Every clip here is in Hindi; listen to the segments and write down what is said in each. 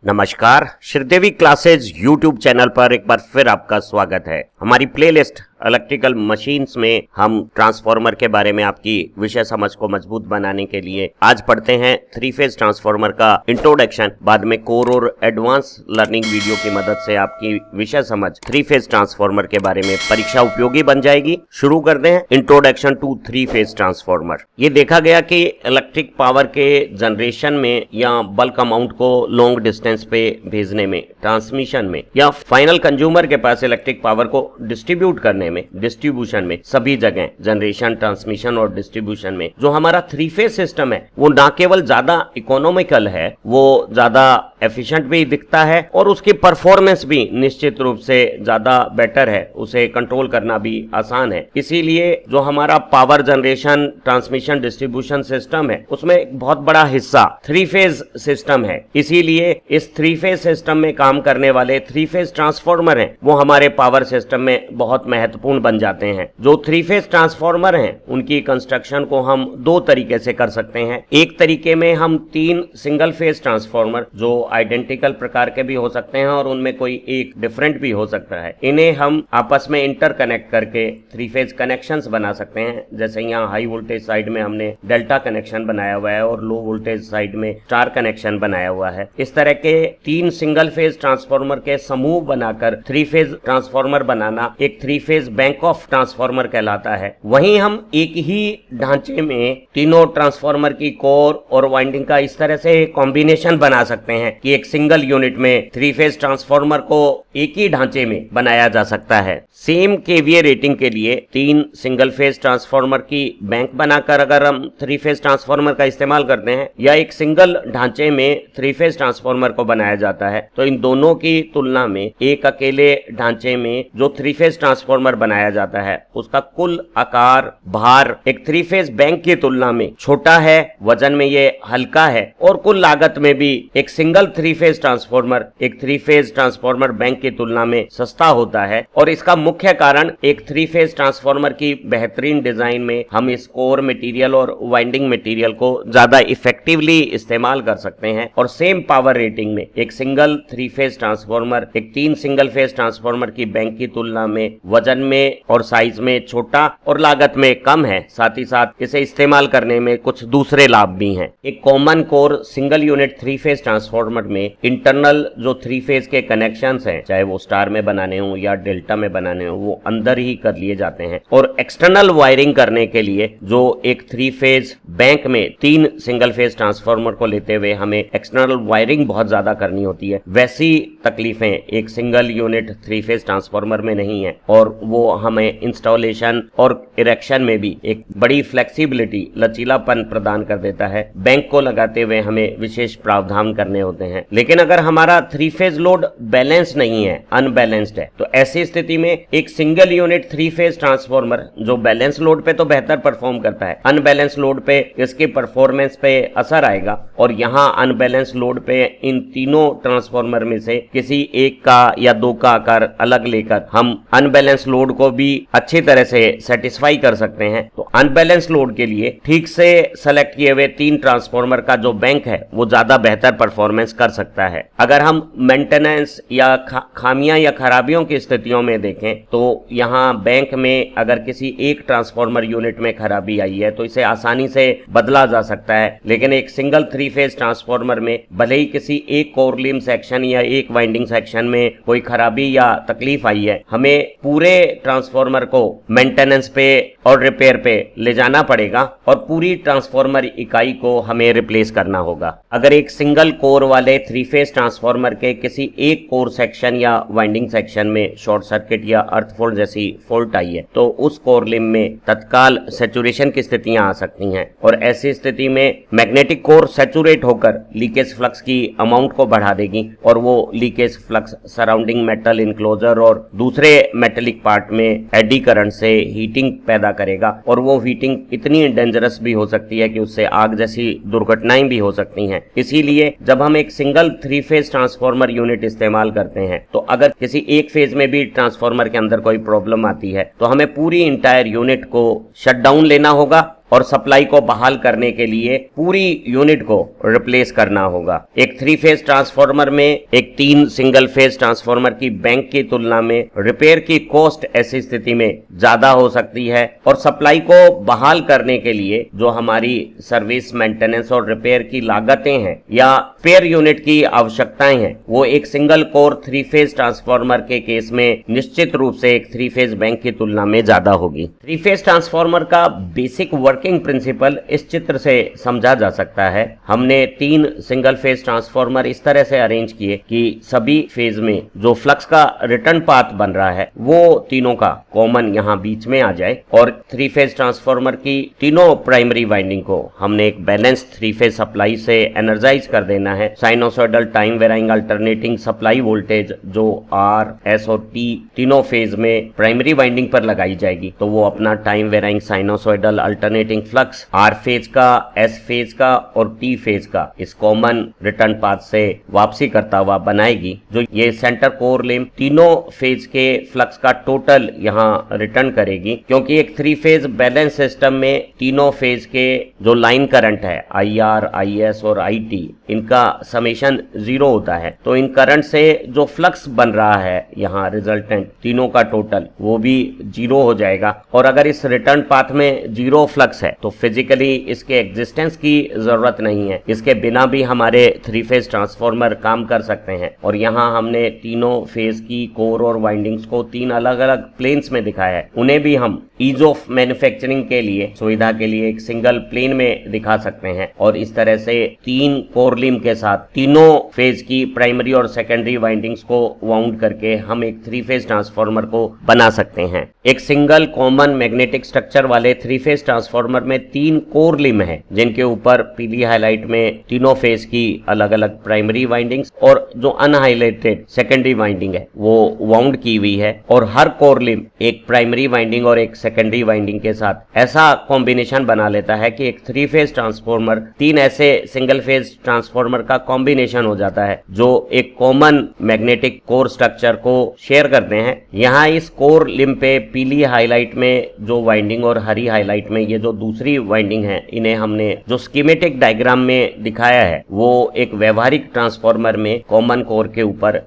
नमस्कार, श्रीदेवी क्लासेज यूट्यूब चैनल पर एक बार फिर आपका स्वागत है। हमारी प्लेलिस्ट इलेक्ट्रिकल मशीन्स में हम ट्रांसफार्मर के बारे में आपकी विषय समझ को मजबूत बनाने के लिए आज पढ़ते हैं 3 फेज ट्रांसफार्मर का इंट्रोडक्शन। बाद में कोर और एडवांस लर्निंग वीडियो की मदद से आपकी विषय समझ 3 फेज ट्रांसफार्मर के बारे में परीक्षा उपयोगी बन जाएगी। शुरू करते हैं इंट्रोडक्शन टू 3 फेज ट्रांसफार्मर। ये देखा गया कि इलेक्ट्रिक पावर के जनरेशन में या बल्क अमाउंट को लॉन्ग डिस्टेंस पे भेजने में, ट्रांसमिशन में या फाइनल कंज्यूमर के पास इलेक्ट्रिक पावर को डिस्ट्रीब्यूट करने में, डिस्ट्रीब्यूशन में, सभी जगह जनरेशन, ट्रांसमिशन और डिस्ट्रीब्यूशन में जो हमारा 3 फेज सिस्टम है वो ना केवल ज्यादा इकोनॉमिकल है, वो ज्यादा एफिशिएंट भी दिखता है और उसकी परफॉर्मेंस भी निश्चित रूप से ज्यादा बेटर है, उसे कंट्रोल करना भी आसान है। इसीलिए जो हमारा power generation, transmission, distribution system है उसमें एक बहुत बड़ा हिस्सा 3 फेज सिस्टम है। इसीलिए इस 3 फेज सिस्टम में काम करने वाले 3 फेज ट्रांसफार्मर हैं वो हमारे पावर सिस्टम में बहुत महत्वपूर्ण बन जाते हैं। जो 3 फेज ट्रांसफार्मर हैं उनकी कंस्ट्रक्शन को हम 2 तरीके से कर सकते हैं। एक तरीके में हम 3 सिंगल फेज ट्रांसफार्मर जो आइडेंटिकल प्रकार के भी हो सकते हैं और उनमें कोई एक डिफरेंट भी हो सकता है, इन्हें हम आपस में इंटरकनेक्ट करके 3 फेज कनेक्शंस बना सकते हैं। जैसे यहाँ हाई वोल्टेज साइड में हमने डेल्टा कनेक्शन बनाया हुआ है और लो वोल्टेज साइड में स्टार कनेक्शन बनाया हुआ है। इस तरह के 3 सिंगल फेज ट्रांसफार्मर के समूह बनाकर 3 फेज ट्रांसफार्मर बनाना एक 3 फेज बैंक ऑफ ट्रांसफार्मर कहलाता है। वहीं हम एक ही ढांचे में तीनों ट्रांसफार्मर की कोर और वाइंडिंग का इस तरह से कॉम्बिनेशन बना सकते हैं कि एक सिंगल यूनिट में 3 फेज ट्रांसफार्मर को एक ही ढांचे में बनाया जा सकता है। सेम केवीए रेटिंग के लिए 3 सिंगल फेज ट्रांसफार्मर की बैंक बनाकर अगर हम 3 फेज ट्रांसफार्मर का इस्तेमाल करते हैं या एक सिंगल ढांचे में 3 फेज ट्रांसफार्मर को बनाया जाता है तो इन दोनों की तुलना में एक अकेले ढांचे में जो 3 फेज ट्रांसफार्मर बनाया जाता है उसका कुल आकार, भार एक 3 फेज बैंक की तुलना में छोटा है, वजन में ये हल्का है और कुल लागत में भी एक सिंगल 3 फेज ट्रांसफार्मर एक 3 फेज ट्रांसफार्मर बैंक की तुलना में सस्ता होता है। और इसका मुख्य कारण एक 3 फेज ट्रांसफार्मर की बेहतरीन डिजाइन में हम इस कोर मटेरियल और वाइंडिंग मटेरियल को ज्यादा इफेक्टिवली इस्तेमाल कर सकते हैं और सेम पावर रेटिंग में एक सिंगल 3 फेज ट्रांसफार्मर एक 3 सिंगल फेज ट्रांसफार्मर की बैंक की तुलना में वजन में और साइज में छोटा और लागत में कम है। साथ ही साथ इसे इस्तेमाल करने में कुछ दूसरे लाभ भी हैं। एक common core single unit 3 phase transformer में इंटरनल जो 3 फेज के कनेक्शंस हैं, चाहे वो स्टार में बनाने हो या डेल्टा में बनाने हो, वो अंदर ही कर लिए जाते हैं। और एक्सटर्नल वायरिंग करने के लिए जो एक 3 फेज बैंक में 3 सिंगल फेज ट्रांसफार्मर को लेते हुए हमें एक्सटर्नल वायरिंग बहुत ज्यादा करनी होती है, वैसी तकलीफें एक सिंगल यूनिट 3 फेज ट्रांसफार्मर में नहीं है। और वो हमें इंस्टॉलेशन और इरेक्शन में भी एक बड़ी फ्लेक्सिबिलिटी, लचीलापन प्रदान कर देता है। बैंक को लगाते हुए हमें विशेष प्रावधान करने होते हैं। लेकिन अगर हमारा 3 फेज लोड बैलेंस नहीं है, अनबैलेंस्ड है, तो ऐसी स्थिति में एक सिंगल यूनिट 3 फेज ट्रांसफार्मर जो बैलेंस लोड पे तो बेहतर परफॉर्म करता है, अनबैलेंस लोड पे इसके परफॉर्मेंस पे असर आएगा। और यहाँ अनबैलेंस लोड पे इन तीनों ट्रांसफार्मर में से किसी एक का या 2 का आकार अलग लेकर हम अनबैलेंस लोड को भी अच्छी तरह से सेटिस्फाई कर सकते हैं। तो अनबैलेंस लोड के लिए ठीक से सेलेक्ट किए हुए 3 ट्रांसफार्मर का जो बैंक है वो ज्यादा बेहतर परफॉर्मेंस कर सकता है। अगर हम मेंटेनेंस या खामियां या खराबियों की स्थितियों में देखें तो यहाँ बैंक में अगर किसी एक ट्रांसफार्मर यूनिट में खराबी आई है तो इसे आसानी से बदला जा सकता है। लेकिन एक सिंगल 3 फेज ट्रांसफार्मर में भले ही किसी एक कोर लिम सेक्शन या एक वाइंडिंग सेक्शन में कोई खराबी या तकलीफ आई है, हमें पूरे ट्रांसफार्मर को मेंटेनेंस पे और रिपेयर पे ले जाना पड़ेगा और पूरी ट्रांसफार्मर इकाई को हमें रिप्लेस करना होगा। अगर एक सिंगल कोर वाले 3 फेज ट्रांसफार्मर के किसी एक कोर सेक्शन या वाइंडिंग सेक्शन में शॉर्ट सर्किट या अर्थ फॉल्ट जैसी फॉल्ट आई है तो उस कोर लिम में तत्काल सैचुरेशन की स्थितियां आ सकती हैं और ऐसी स्थिति में मैग्नेटिक कोर सैचुरेट होकर लीकेज फ्लक्स की अमाउंट को बढ़ा देगी और वो leakage flux surrounding metal enclosure और दूसरे मेटेलिक पार्ट में एडी करंट से हीटिंग पैदा करेगा और वो हीटिंग इतनी डेंजरस भी हो सकती है कि उससे आग जैसी दुर्घटनाएं भी हो सकती हैं। इसीलिए जब हम एक सिंगल 3 फेज ट्रांसफार्मर यूनिट इस्तेमाल करते हैं तो अगर किसी एक फेज में भी ट्रांसफार्मर के अंदर कोई प्रॉब्लम आती है तो हमें पूरी इंटायर यूनिट को शट डाउन लेना होगा और सप्लाई को बहाल करने के लिए पूरी यूनिट को रिप्लेस करना होगा। एक 3 फेज ट्रांसफार्मर में एक 3 सिंगल फेज ट्रांसफार्मर की बैंक की तुलना में रिपेयर की कॉस्ट ऐसी स्थिति में ज्यादा हो सकती है और सप्लाई को बहाल करने के लिए जो हमारी सर्विस, मेंटेनेंस और रिपेयर की लागतें हैं या स्पेयर यूनिट की आवश्यकताएं हैं वो एक सिंगल कोर 3 फेज ट्रांसफार्मर के केस में निश्चित रूप से एक 3 फेज बैंक की तुलना में ज्यादा होगी। 3 फेज ट्रांसफार्मर का बेसिक वर्किंग प्रिंसिपल इस चित्र से समझा जा सकता है। हमने 3 सिंगल फेज ट्रांसफार्मर इस तरह से अरेंज किए कि सभी फेज में जो फ्लक्स का रिटर्न पाथ बन रहा है वो तीनों का कॉमन यहाँ बीच में आ जाए और 3 फेज ट्रांसफार्मर की तीनों प्राइमरी वाइंडिंग को हमने एक बैलेंस 3 फेज सप्लाई से एनर्जाइज कर देना है। Sinusoidal time varying alternating supply voltage जो R, S और T तीनों फेज में प्राइमरी वाइंडिंग पर लगाई जाएगी तो वो अपना time varying sinusoidal alternating flux R phase का, S फेज का और T फेज का इस कॉमन रिटर्न पाथ से वापसी करता हुआ बनाएगी जो ये सेंटर कोर लिंब तीनों फेज के फ्लक्स का टोटल यहाँ रिटर्न करेगी। क्योंकि एक 3 फेज बैलेंस सिस्टम में तीनों फेज के जो लाइन करंट है IR, IS और IT इनका समेशन 0 होता है तो इन करंट से जो फ्लक्स बन रहा है यहाँ रिजल्टेंट तीनों का टोटल वो भी 0 हो जाएगा। और अगर इस रिटर्न पाथ में 0 फ्लक्स है तो फिजिकली इसके एग्जिस्टेंस की जरूरत नहीं है, इसके बिना भी हमारे 3 फेज ट्रांसफार्मर काम कर सकते हैं। और यहाँ हमने तीनों फेज की कोर और वाइंडिंग्स को 3 अलग अलग प्लेन्स में दिखाया है। उन्हें भी हम ईज ऑफ मैन्युफैक्चरिंग के लिए, सुविधा के लिए एक सिंगल प्लेन में दिखा सकते हैं और इस तरह से 3 कोर लिंब के साथ तीनों फेज की प्राइमरी और सेकेंडरी वाइंडिंग्स को वाउंड करके हम एक 3 फेज ट्रांसफार्मर को बना सकते हैं। एक सिंगल कॉमन मैग्नेटिक स्ट्रक्चर वाले 3 फेज ट्रांसफार्मर में 3 कोर लिंब हैं जिनके ऊपर पीली हाईलाइट में तीनों फेज की अलग अलग प्राइमरी वाइंडिंग्स और जो अनहाइलाइटेड सेकेंडरी वाइंडिंग है वो वाउंड की हुई है और हर कोर लिंब एक प्राइमरी वाइंडिंग और एक सेकेंडरी वाइंडिंग के साथ ऐसा कॉम्बिनेशन बना लेता है कि एक 3 फेज ट्रांसफार्मर 3 ऐसे सिंगल फेज ट्रांसफार्मर का कॉम्बिनेशन हो जाता है जो एक कॉमन मैग्नेटिक कोर स्ट्रक्चर को शेयर करते हैं। यहाँ इस कोर लिंब पे पीली हाईलाइट में जो वाइंडिंग और हरी हाईलाइट में ये जो दूसरी वाइंडिंग है इन्हें हमने जो स्कीमेटिक डायग्राम में दिखाया है वो एक व्यवहारिक ट्रांसफार्मर में कॉमन कोर के ऊपर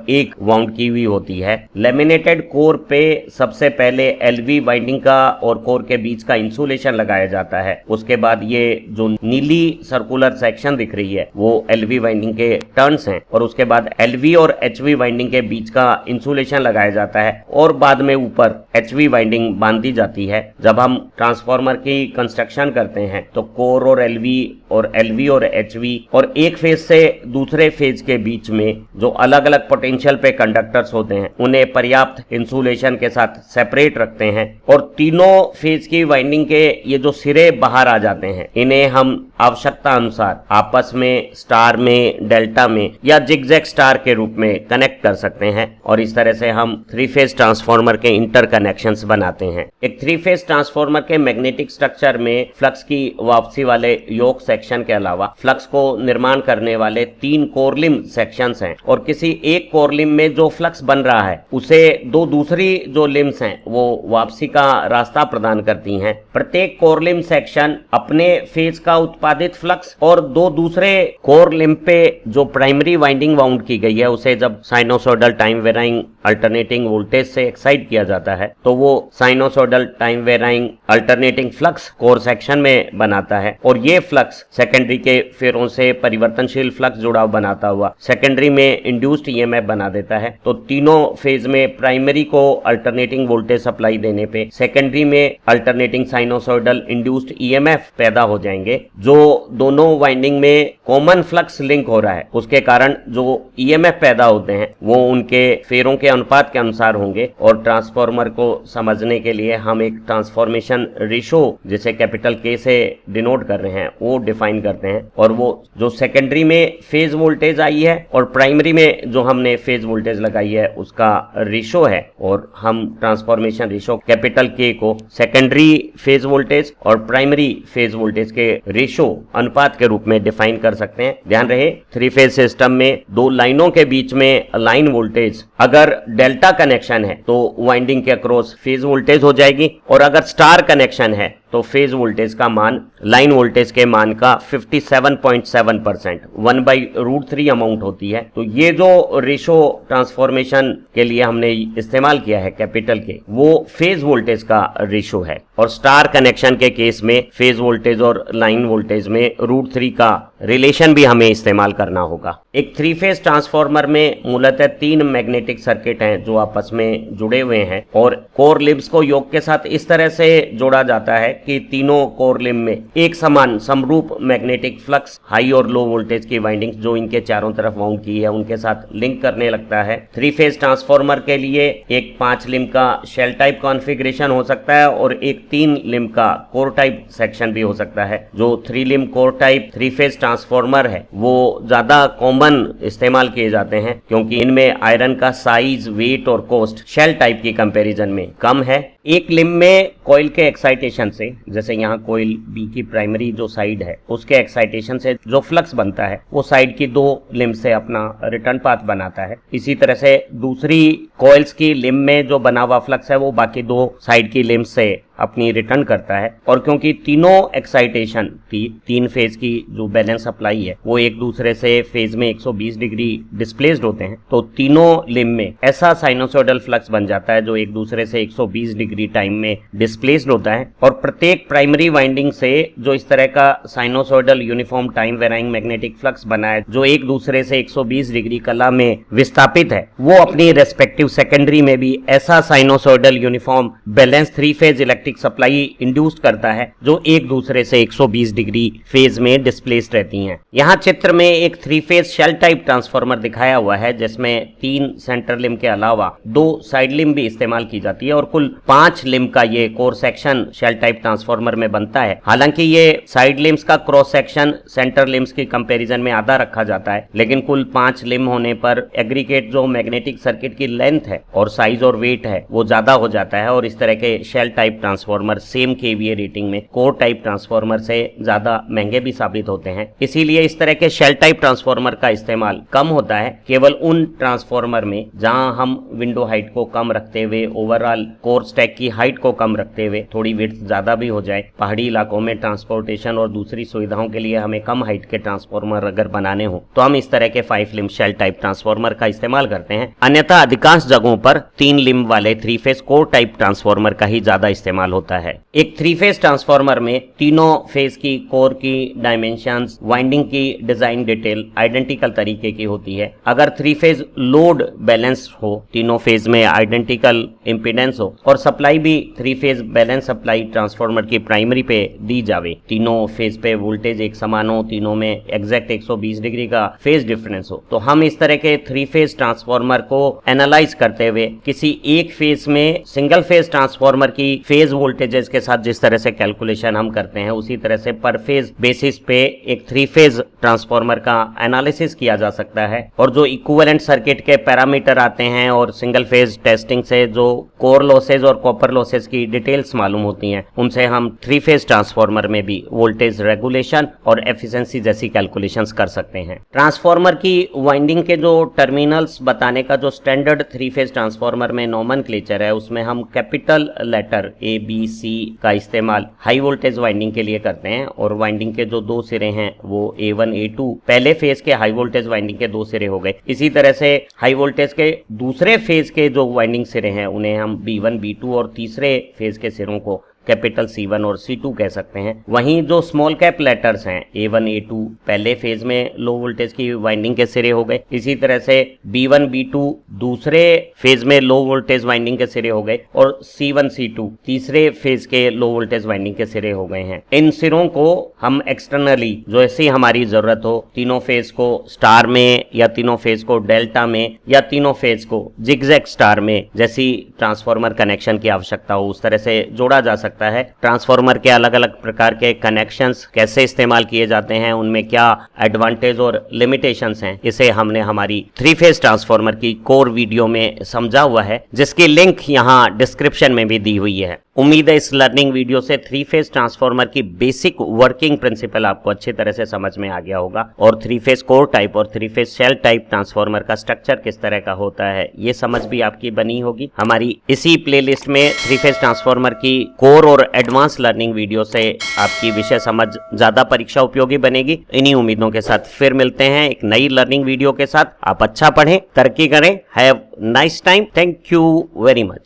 एक वाउंड की हुई होती है। लेमिनेटेड कोर पे सबसे पहले LV वाइंडिंग का और कोर के बीच का इंसुलेशन लगाया जाता है। उसके बाद ये जो नीली सर्कुलर सेक्शन दिख रही है वो LV वाइंडिंग के टर्न्स हैं और उसके बाद LV और HV वाइंडिंग के बीच का इंसुलेशन लगाया जाता है और बाद में ऊपर HV वाइंडिंग बांधी जाती है। जब हम ट्रांसफार्मर की कंस्ट्रक्शन करते हैं तो कोर और LV और HV और एक फेज से दूसरे फेज के बीच में जो अलग अलग पोटेंशियल पे कंडक्टर्स होते हैं उन्हें पर्याप्त इंसुलेशन के साथ सेपरेट रखते हैं और तीनों फेज की वाइंडिंग के ये जो सिरे बाहर आ जाते हैं इन्हें हम आवश्यकता अनुसार आपस में स्टार में, डेल्टा में या जिगजैग स्टार के रूप में कनेक्ट कर सकते हैं और इस तरह से हम 3 फेज ट्रांसफार्मर के इंटरकनेक्शंस बनाते हैं। एक 3 फेज ट्रांसफार्मर के मैग्नेटिक स्ट्रक्चर में फ्लक्स की वापसी वाले योक सेक्शन के अलावा फ्लक्स को निर्माण करने वाले 3 कोर लिंब सेक्शंस हैं और किसी एक कोर लिंब में जो फ्लक्स बन रहा है उसे 2 दूसरी जो लिम्स हैं वो वापसी का रास्ता प्रदान करती हैं। प्रत्येक कोर लिंब सेक्शन अपने फेज का उत्पादित फ्लक्स और 2 दूसरे कोर लिंब पे जो प्राइमरी वाइंडिंग वाउंड की गई है उसे जब sinusoidal time varying alternating voltage से एक्साइट किया जाता है तो वो sinusoidal time varying alternating flux core section में बनाता है और ये फ्लक्स सेकेंडरी के फेरों से परिवर्तनशील फ्लक्स जुड़ाव बनाता हुआ सेकेंडरी में इंड्यूस्ड EMF बना देता है। तो तीनों फेज में प्राइमरी को अल्टरनेटिंग वोल्टेज सप्लाई देने पे सेकेंडरी में अल्टरनेटिंग साइनोसॉइडल इंड्यूस्ड EMF पैदा हो जाएंगे जो दोनों वाइंडिंग में कॉमन फ्लक्स लिंक हो रहा है उसके कारण जो EMF पैदा होते हैं वो उनके फेरों के अनुपात के अनुसार होंगे। और ट्रांसफार्मर को समझने के लिए हम एक ट्रांसफॉर्मेशन रेशो जिसे कैपिटल K से डिनोट कर रहे हैं वो डिफाइन करते हैं और वो जो सेकेंडरी में फेज वोल्टेज आई है और प्राइमरी में जो हमने फेज वोल्टेज लगाई है उसका रेशो है और हम ट्रांसफॉर्मेशन रेशो कैपिटल K को सेकेंडरी फेज वोल्टेज और प्राइमरी फेज वोल्टेज के रेशो अनुपात के रूप में डिफाइन कर सकते हैं। ध्यान रहे 3 फेज सिस्टम में 2 लाइनों के बीच में लाइन वोल्टेज अगर डेल्टा कनेक्शन है तो वाइंडिंग के अक्रॉस फेज वोल्टेज हो जाएगी और अगर स्टार कनेक्शन है तो फेज वोल्टेज का मान लाइन वोल्टेज के मान का 57.7% 1/√3 अमाउंट होती है। तो ये जो रेशो ट्रांसफॉर्मेशन के लिए हमने इस्तेमाल किया है कैपिटल के, वो फेज वोल्टेज का रेशो है। और स्टार कनेक्शन के केस में फेज वोल्टेज और लाइन वोल्टेज में √3 का रिलेशन भी हमें इस्तेमाल करना होगा। एक 3 फेज ट्रांसफार्मर में मूलतः 3 मैग्नेटिक सर्किट हैं जो आपस में जुड़े हुए हैं और कोर लिम्स को योग के साथ इस तरह से जोड़ा जाता है कि तीनों कोर लिम में एक समान समरूप मैग्नेटिक फ्लक्स हाई और लो वोल्टेज की वाइंडिंग्स जो इनके चारों तरफ वाउंड की है उनके साथ लिंक करने लगता है। 3 फेज ट्रांसफार्मर के लिए एक 5 लिम का शेल टाइप कॉन्फ़िगरेशन हो सकता है और एक 3 लिम का कोर टाइप सेक्शन भी हो सकता है। जो 3 लिम कोर टाइप 3 फेज ट्रांसफार्मर है वो ज्यादा कॉमन इस्तेमाल किए जाते हैं क्योंकि इनमें आयरन का साइज, वेट और कॉस्ट शेल टाइप की कंपैरिजन में कम है। एक लिम में कॉइल के एक्साइटेशन से, जैसे यहाँ कॉइल बी की प्राइमरी जो साइड है उसके एक्साइटेशन से जो फ्लक्स बनता है वो साइड की 2 लिम से अपना रिटर्न पाथ बनाता है। इसी तरह से दूसरी कॉइल्स की लिम में जो बना हुआ फ्लक्स है वो बाकी 2 साइड की लिम से अपनी रिटर्न करता है। और क्योंकि तीनों एक्साइटेशन 3 फेज की जो बैलेंस सप्लाई है वो एक दूसरे से फेज में 120 डिग्री डिस्प्लेस्ड होते हैं, तो तीनों लिम में ऐसा साइनोसॉइडल फ्लक्स बन जाता है जो एक दूसरे से 120 डिग्री टाइम में डिस्प्लेस्ड होता है। और प्रत्येक प्राइमरी वाइंडिंग से जो इस तरह का sinusoidal uniform time varying magnetic flux बना है जो एक दूसरे से 120 डिग्री कला में विस्थापित है, वो अपनी रेस्पेक्टिव सेकेंडरी में भी ऐसा sinusoidal uniform balance 3 phase electric supply induced करता है जो एक दूसरे से 120 डिग्री फेज में डिस्प्लेस्ड रहती हैं। यहाँ चित्र में एक 3 फेज शेल टाइप ट्रांसफार्मर दिखाया हुआ है जिसमें 3 सेंटर लिम के अलावा 2 साइड लिम भी इस्तेमाल की जाती है और कुल 5 लिम का ये core section shall type transformer में बनता है। हालांकि ये साइड लिम्स का क्रॉस सेक्शन सेंटर लिम्स की कंपैरिजन में आधा रखा जाता है, लेकिन कुल 5 लिम होने पर एग्रीगेट जो मैग्नेटिक सर्किट की लेंथ है और साइज और वेट है वो ज्यादा हो जाता है और इस तरह के shell type transformer same KVA rating में कोर टाइप ट्रांसफार्मर से ज्यादा महंगे भी साबित होते हैं। इसीलिए इस तरह के शेल टाइप ट्रांसफार्मर का इस्तेमाल कम होता है केवल उन ट्रांसफार्मर में जहां हम विंडो हाइट को कम रखते हुए, ओवरऑल कोर स्टैक की हाइट को कम रखते हुए, थोड़ी विड्थ ज्यादा भी हो जाए, पहाड़ी इलाकों में ट्रांसपोर्टेशन और दूसरी सुविधाओं के लिए हमें कम हाइट के ट्रांसफार्मर अगर बनाने हो तो हम इस तरह के 5 लिम शेल टाइप ट्रांसफार्मर का इस्तेमाल करते हैं। अन्यथा अधिकांश जगहों पर 3 लिम वाले 3 फेज कोर टाइप ट्रांसफार्मर का ही ज्यादा इस्तेमाल होता है। एक 3 फेज ट्रांसफार्मर में तीनों फेज की कोर की डायमेंशंस, वाइंडिंग की डिजाइन डिटेल आइडेंटिकल तरीके की होती है। अगर 3 फेज लोड बैलेंस हो, तीनों फेज में आइडेंटिकल इंपीडेंस हो और सप्लाई भी 3 फेज बैलेंस सप्लाई ट्रांसफार्मर की प्राइमरी पे दी जावे, तीनों फेज पे वोल्टेज एक समान हो, तीनों में एग्जैक्ट 120 डिग्री का फेज डिफरेंस हो, तो हम इस तरह के 3 फेज ट्रांसफार्मर को एनालाइज करते हुए किसी एक फेज में सिंगल फेज ट्रांसफार्मर की फेज वोल्टेजेस के साथ जिस तरह से कैलकुलेशन हम करते हैं उसी तरह से पर फेज बेसिस पे एक 3 फेज ट्रांसफार्मर का एनालिसिस किया जा सकता है। और जो इक्विवेलेंट सर्किट के पैरामीटर आते हैं और सिंगल फेज टेस्टिंग से जो कोर लॉसेज और कॉपर लॉसेज की डिटेल्स मालूम होती हैं उनसे हम 3 फेज ट्रांसफार्मर में भी वोल्टेज रेगुलेशन और एफिशिएंसी जैसी कैलकुलेशंस कर सकते हैं। ट्रांसफार्मर की वाइंडिंग के जो टर्मिनल्स बताने का जो स्टैंडर्ड 3 फेज ट्रांसफार्मर में नोमेनक्लेचर है उसमें हम कैपिटल लेटर ABC का इस्तेमाल हाई वोल्टेज वाइंडिंग के लिए करते हैं और वाइंडिंग के जो 2 सिरे हैं वो A1 A2 पहले फेज के हाई वोल्टेज वाइंडिंग के 2 सिरे हो गए। इसी तरह से हाई वोल्टेज के दूसरे फेज के जो वाइंडिंग सिरे हैं उन्हें हम B1 B2 और तीसरे फेज के सिरों को कैपिटल C1 और C2 कह सकते हैं। वहीं जो स्मॉल कैप लेटर्स हैं A1 A2 पहले फेज में लो वोल्टेज की वाइंडिंग के सिरे हो गए, इसी तरह से B1 B2 दूसरे फेज में लो वोल्टेज वाइंडिंग के सिरे हो गए और C1 C2 तीसरे फेज के लो वोल्टेज वाइंडिंग के सिरे हो गए हैं। इन सिरों को हम एक्सटर्नली जो ऐसी हमारी जरूरत हो, तीनों फेज को स्टार में या तीनों फेज को डेल्टा में या तीनों फेज को जिगजैग स्टार में जैसी ट्रांसफार्मर कनेक्शन की आवश्यकता हो उस तरह से जोड़ा जा सकता है। ट्रांसफार्मर के अलग अलग प्रकार के कनेक्शंस कैसे इस्तेमाल किए जाते हैं, उनमें क्या एडवांटेज और लिमिटेशंस हैं, इसे हमने हमारी 3 फेज ट्रांसफार्मर की कोर वीडियो में समझा हुआ है जिसकी लिंक यहाँ डिस्क्रिप्शन में भी दी हुई है। उम्मीद है इस लर्निंग वीडियो से 3 फेज ट्रांसफार्मर की बेसिक वर्किंग प्रिंसिपल आपको अच्छी तरह से समझ में आ गया होगा और 3 फेज कोर टाइप और 3 फेज शेल टाइप ट्रांसफार्मर का स्ट्रक्चर किस तरह का होता है ये समझ भी आपकी बनी होगी। हमारी इसी प्लेलिस्ट में 3 फेज ट्रांसफार्मर की कोर और एडवांस लर्निंग वीडियो से आपकी विषय समझ ज्यादा परीक्षा उपयोगी बनेगी। इन्हीं उम्मीदों के साथ फिर मिलते हैं एक नई लर्निंग वीडियो के साथ। आप अच्छा पढ़ें, तरक्की करें। Have nice time. Thank you very much.